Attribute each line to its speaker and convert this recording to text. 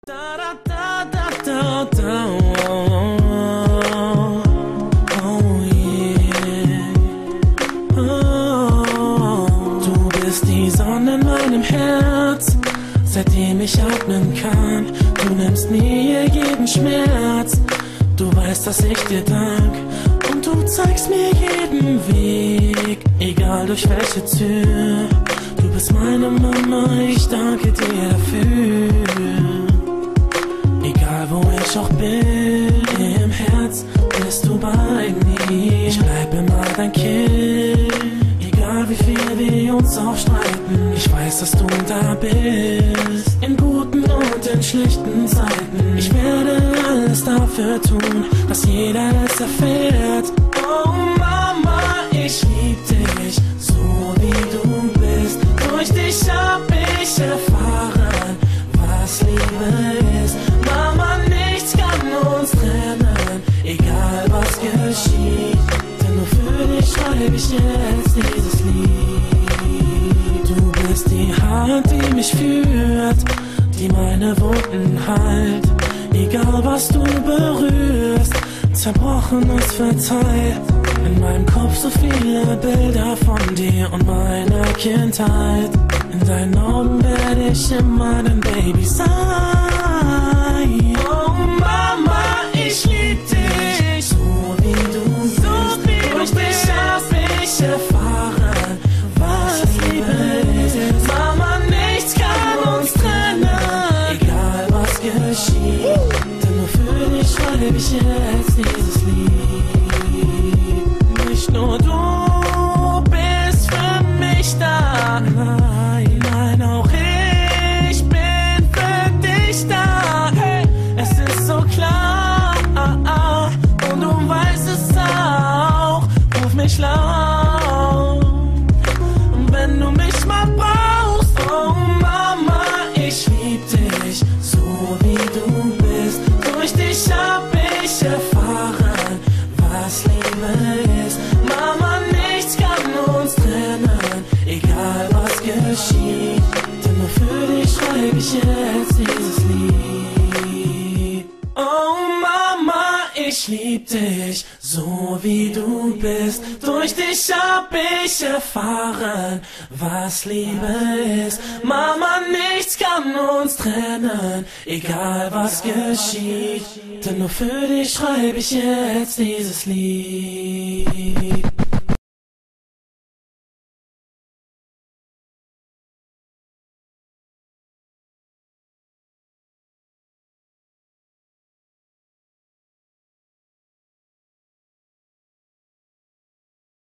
Speaker 1: Da, da, da, da, da, da, oh, oh yeah. Oh, du bist die Sonne in meinem Herz, seitdem ich atmen kann. Du nimmst mir jeden Schmerz, du weißt, dass ich dir dank. Und du zeigst mir jeden Weg, egal durch welche Tür. Du bist meine Mama, ich danke dir dafür. Egal wo ich auch bin, im Herz bist du bei mir. Ich bleib immer dein Kind, egal wie viel wir uns auch streiten. Ich weiß, dass du da bist, in guten und in schlechten Zeiten. Ich werde alles dafür tun, dass jeder es erfährt. Oh Mama, ich lieb dich, so wie du bist. Durch dich hab ich erfahren, was Liebe ist. Mama, nichts kann uns trennen, egal was geschieht. Denn nur für dich schreibe ich jetzt dieses Lied. Du bist die Hand, die mich führt, die meine Wunden heilt. Egal was du berührst, zerbrochen und verteilt. In meinem Kopf so viele Bilder von dir und meiner Kindheit. In deinen Augen werde ich immer dein Baby sein. Oh Mama, ich lieb dich, so wie du bist. Durch dich hab ich erfahren, was Liebe ist. Mama, nichts kann uns trennen, egal was geschieht. Denn nur für dich schreibe ich jetzt dieses Lied. Nicht nur du bist für mich da, nein, nein, auch ich bin für dich da. Hey, es ist so klar, und du weißt es auch. Ruf mich laut, wenn du mich mal brauchst. Oh Mama, ich lieb dich, so wie du bist. Durch dich hab ich erfahren, was Liebe ist. Mama, nichts kann uns trennen, egal was geschieht. Denn nur für dich schreibe ich jetzt dieses Lied. Oh Mama, ich lieb dich, so wie du bist. Durch dich hab ich erfahren, was Liebe ist. Mama, nichts kann uns trennen, egal was geschieht. Denn nur für dich schreibe ich jetzt dieses Lied.